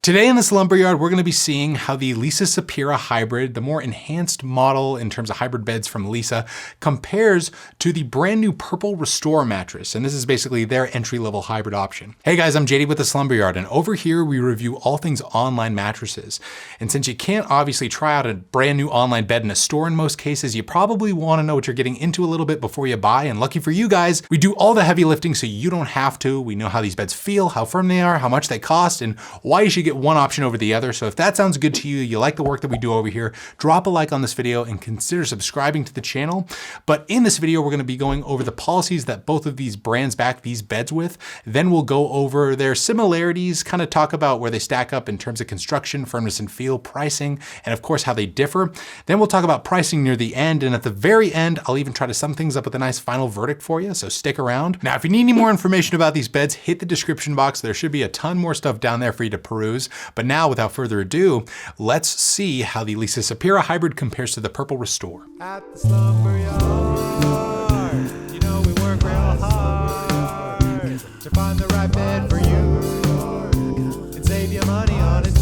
Today in the Slumber Yard, we're going to be seeing how the Leesa Sapira hybrid, the more enhanced model in terms of hybrid beds from Leesa, compares to the brand new Purple Restore mattress. And this is basically their entry-level hybrid option. Hey guys, I'm JD with the Slumber Yard, and over here we review all things online mattresses. And since you can't obviously try out a brand new online bed in a store in most cases, you probably want to know what you're getting into a little bit before you buy. And lucky for you guys, we do all the heavy lifting so you don't have to. We know how these beds feel, how firm they are, how much they cost, and why you should get one option over the other. So if that sounds good to you, you like the work that we do over here, drop a like on this video and consider subscribing to the channel. But in this video, we're going to be going over the policies that both of these brands back these beds with. Then we'll go over their similarities, kind of talk about where they stack up in terms of construction, firmness and feel, pricing, and of course how they differ. Then we'll talk about pricing near the end. And at the very end, I'll even try to sum things up with a nice final verdict for you. So stick around. Now, if you need any more information about these beds, hit the description box. There should be a ton more stuff down there for you to peruse. But now, without further ado, let's see how the Leesa Sapira hybrid compares to the Purple Restore. At the Slumber Yard, you know we work real hard to find the right bed for you and save you money on it.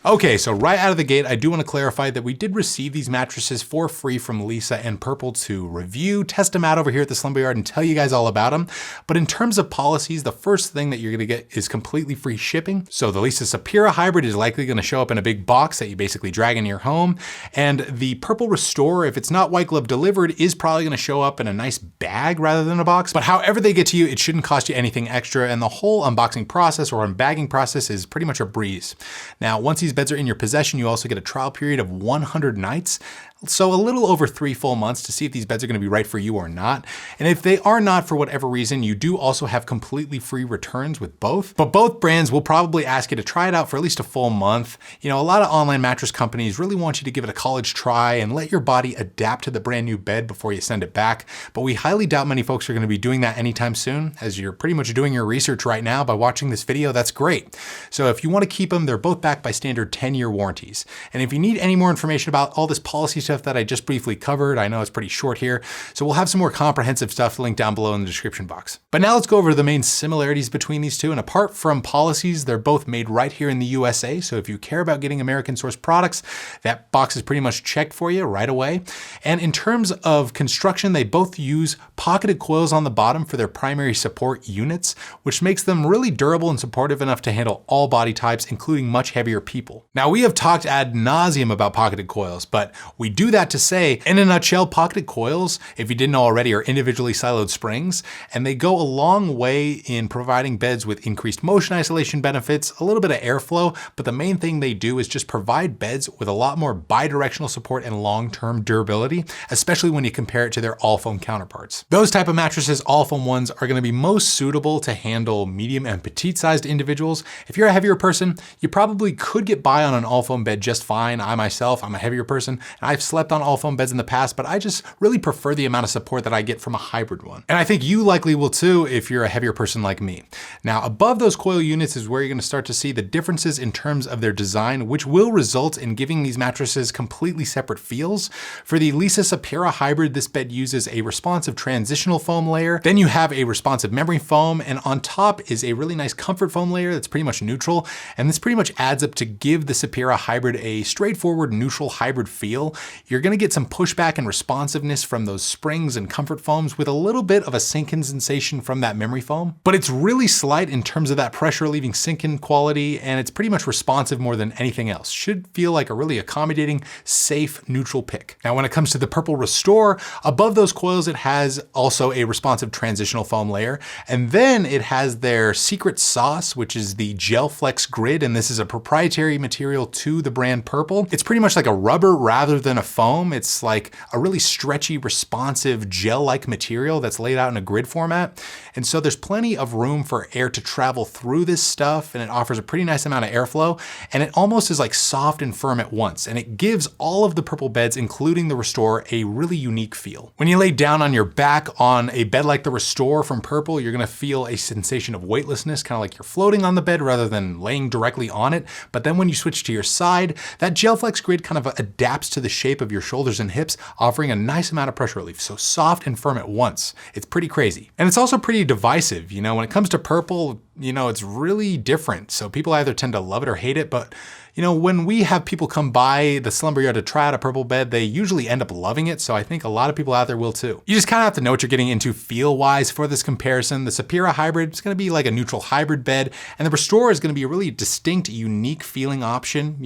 Okay, so right out of the gate, I do want to clarify that we did receive these mattresses for free from Leesa and Purple to review, test them out over here at the Slumber Yard and tell you guys all about them. But in terms of policies, the first thing that you're going to get is completely free shipping. So the Leesa Sapira hybrid is likely going to show up in a big box that you basically drag into your home. And the Purple Restore, if it's not white glove delivered, is probably going to show up in a nice bag rather than a box. But however they get to you, it shouldn't cost you anything extra. And the whole unboxing process or unbagging process is pretty much a breeze. Now, once these beds are in your possession, you also get a trial period of 100 nights. So a little over 3 full months to see if these beds are going to be right for you or not. And if they are not for whatever reason, you do also have completely free returns with both. But both brands will probably ask you to try it out for at least a full month. You know, a lot of online mattress companies really want you to give it a college try and let your body adapt to the brand new bed before you send it back. But we highly doubt many folks are going to be doing that anytime soon. As you're pretty much doing your research right now by watching this video, that's great. So if you want to keep them, they're both backed by standard 10-year warranties. And if you need any more information about all this policy stuff that I just briefly covered, I know it's pretty short here, so we'll have some more comprehensive stuff linked down below in the description box. But now let's go over the main similarities between these two. And apart from policies, they're both made right here in the USA. So if you care about getting American sourced products, that box is pretty much checked for you right away. And in terms of construction, they both use pocketed coils on the bottom for their primary support units, which makes them really durable and supportive enough to handle all body types, including much heavier people. Now, we have talked ad nauseum about pocketed coils, but we do that to say, in a nutshell, pocketed coils, if you didn't know already, are individually siloed springs, and they go a long way in providing beds with increased motion isolation benefits, a little bit of airflow, but the main thing they do is just provide beds with a lot more bidirectional support and long-term durability, especially when you compare it to their all-foam counterparts. Those type of mattresses, all-foam ones, are going to be most suitable to handle medium and petite-sized individuals. If you're a heavier person, you probably could get by on an all-foam bed just fine. I myself, I'm a heavier person, and I've slept on all foam beds in the past, but I just really prefer the amount of support that I get from a hybrid one. And I think you likely will too if you're a heavier person like me. Now, above those coil units is where you're going to start to see the differences in terms of their design, which will result in giving these mattresses completely separate feels. For the Leesa Sapira hybrid, this bed uses a responsive transitional foam layer. Then you have a responsive memory foam, and on top is a really nice comfort foam layer that's pretty much neutral. And this pretty much adds up to give the Sapira hybrid a straightforward neutral hybrid feel. You're going to get some pushback and responsiveness from those springs and comfort foams with a little bit of a sink-in sensation from that memory foam, but it's really slight in terms of that pressure leaving sink-in quality, and it's pretty much responsive more than anything else. Should feel like a really accommodating, safe, neutral pick. Now, when it comes to the Purple Restore, above those coils, it has also a responsive transitional foam layer, and then it has their secret sauce, which is the Gel Flex Grid, and this is a proprietary material to the brand Purple. It's pretty much like a rubber rather than a foam. It's like a really stretchy, responsive, gel-like material that's laid out in a grid format. And so there's plenty of room for air to travel through this stuff, and it offers a pretty nice amount of airflow, and it almost is like soft and firm at once. And it gives all of the Purple beds, including the Restore, a really unique feel. When you lay down on your back on a bed like the Restore from Purple, you're gonna feel a sensation of weightlessness, kind of like you're floating on the bed rather than laying directly on it. But then when you switch to your side, that Gel Flex Grid kind of adapts to the shape of your shoulders and hips, offering a nice amount of pressure relief. So soft and firm at once. It's pretty crazy. And it's also pretty divisive. You know, when it comes to Purple, it's really different. So people either tend to love it or hate it, but when we have people come by the Slumber Yard to try out a purple bed, they usually end up loving it. So I think a lot of people out there will too. You just kind of have to know what you're getting into feel-wise for this comparison. The Sapira Hybrid is going to be like a neutral hybrid bed, and the Restore is going to be a really distinct, unique feeling option,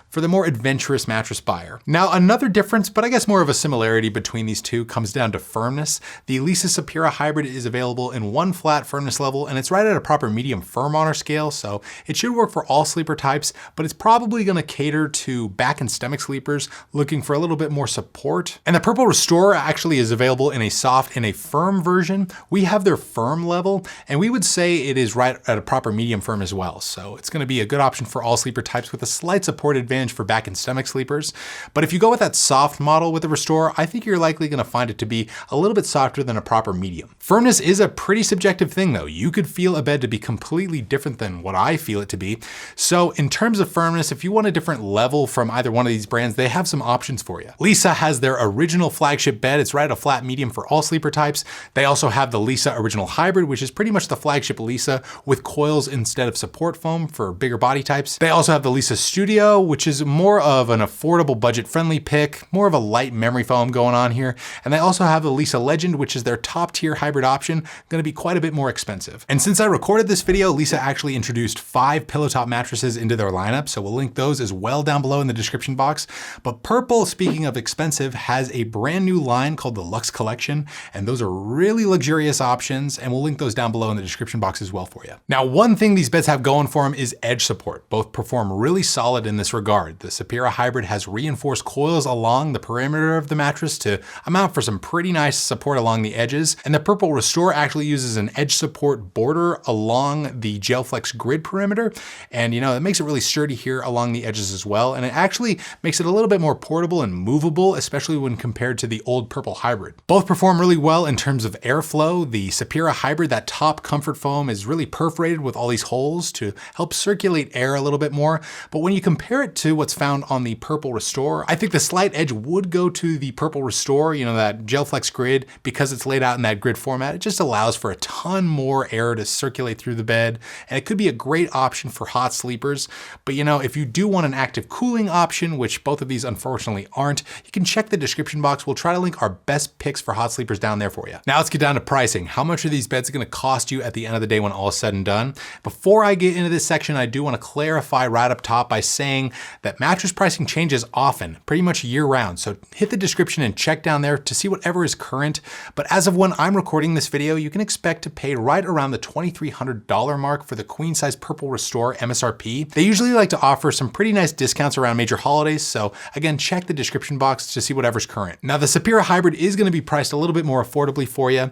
for the more adventurous mattress buyer. Now, another difference, but I guess more of a similarity between these two, comes down to firmness. The Leesa Sapira Hybrid is available in one flat firmness level, and it's right at a proper medium firm honor scale, so it should work for all sleeper types, but it's probably going to cater to back and stomach sleepers looking for a little bit more support. And the Purple Restore actually is available in a soft and a firm version. We have their firm level, and we would say it is right at a proper medium firm as well. So it's going to be a good option for all sleeper types with a slight support advantage for back and stomach sleepers. But if you go with that soft model with the Restore, I think you're likely going to find it to be a little bit softer than a proper medium. Firmness is a pretty subjective thing though. You could feel a bed to be completely different than what I feel it to be. So in terms of firmness, if you want a different level from either one of these brands, they have some options for you. Leesa has their original flagship bed. It's right at a flat medium for all sleeper types. They also have the Leesa Original Hybrid, which is pretty much the flagship Leesa with coils instead of support foam for bigger body types. They also have the Leesa Studio, which is more of an affordable budget-friendly pick, more of a light memory foam going on here. And they also have the Leesa Legend, which is their top tier hybrid option, going to be quite a bit more expensive. And since I recorded this video, Leesa actually introduced 5 pillow top mattresses into their lineup, so we'll link those as well down below in the description box. But Purple, speaking of expensive, has a brand new line called the Luxe Collection, and those are really luxurious options, and we'll link those down below in the description box as well for you. Now, one thing these beds have going for them is edge support. Both perform really solid in this regard. The Sapira Hybrid has reinforced coils along the perimeter of the mattress to amount for some pretty nice support along the edges, and the Purple Restore actually uses an edge support border along the GelFlex grid perimeter, and it makes it really sturdy here along the edges as well, and it actually makes it a little bit more portable and movable, especially when compared to the old Purple Hybrid. Both perform really well in terms of airflow. The Sapira Hybrid, that top comfort foam, is really perforated with all these holes to help circulate air a little bit more, but when you compare it to what's found on the Purple Restore, I think the slight edge would go to the Purple Restore, that GelFlex grid, because it's laid out in that grid format. It just allows for a ton more air to circulate through the bed, and it could be a great option for hot sleepers. But if you do want an active cooling option, which both of these unfortunately aren't, you can check the description box. We'll try to link our best picks for hot sleepers down there for you. Now let's get down to pricing. How much are these beds going to cost you at the end of the day when all is said and done? Before I get into this section, I do want to clarify right up top by saying that mattress pricing changes often, pretty much year round. So hit the description and check down there to see whatever is current. But as of when I'm recording this video, you can expect to pay right around the $2,300 mark for the queen size Purple Restore MSRP. They usually like to offer some pretty nice discounts around major holidays. So again, check the description box to see whatever's current. Now the Sapira Hybrid is going to be priced a little bit more affordably for you.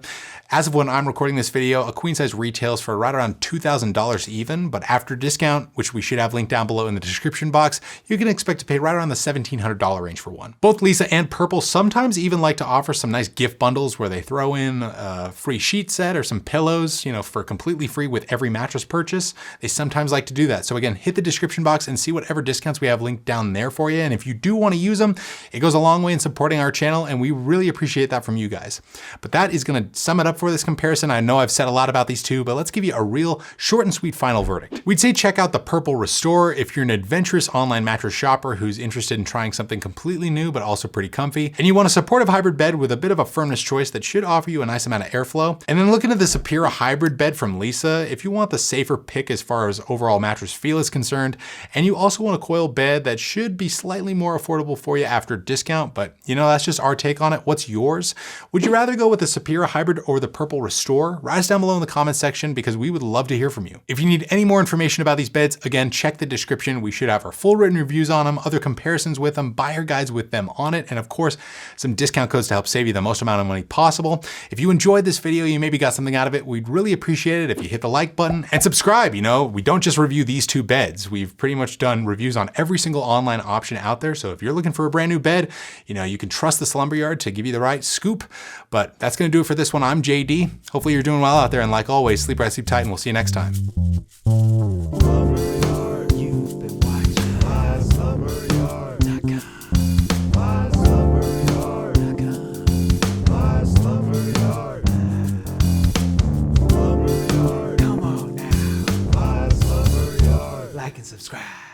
As of when I'm recording this video, a queen size retails for right around $2,000 even, but after discount, which we should have linked down below in the description box, you can expect to pay right around the $1,700 range for one. Both Leesa and Purple sometimes even like to offer some nice gift bundles where they throw in a free sheet set or some pillows, for completely free with every mattress purchase. They sometimes like to do that. So again, hit the description box and see whatever discounts we have linked down there for you. And if you do want to use them, it goes a long way in supporting our channel, and we really appreciate that from you guys. But that is going to sum it up for this comparison. I know I've said a lot about these two, but let's give you a real short and sweet final verdict. We'd say check out the Purple Restore if you're an adventurous online mattress shopper who's interested in trying something completely new but also pretty comfy, and you want a supportive hybrid bed with a bit of a firmness choice that should offer you a nice amount of airflow. And then looking at the Sapira Hybrid bed from Leesa, if you want the safer pick as far as overall mattress feel is concerned, and you also want a coil bed that should be slightly more affordable for you after discount, but that's just our take on it. What's yours? Would you rather go with the Sapira Hybrid or the Purple Restore? Write us down below in the comments section because we would love to hear from you. If you need any more information about these beds, again, check the description. We should have our full written reviews on them, other comparisons with them, buyer guides with them on it, and of course, some discount codes to help save you the most amount of money possible. If you enjoyed this video, you maybe got something out of it, we'd really appreciate it if you hit the like button and subscribe. We don't just review these two beds. We've pretty much done reviews on every single online option out there. So if you're looking for a brand new bed, you can trust the Slumber Yard to give you the right scoop. But that's going to do it for this one. I'm JD. Hopefully you're doing well out there. And like always, sleep right, sleep tight, and we'll see you next time. Come on now. like and subscribe.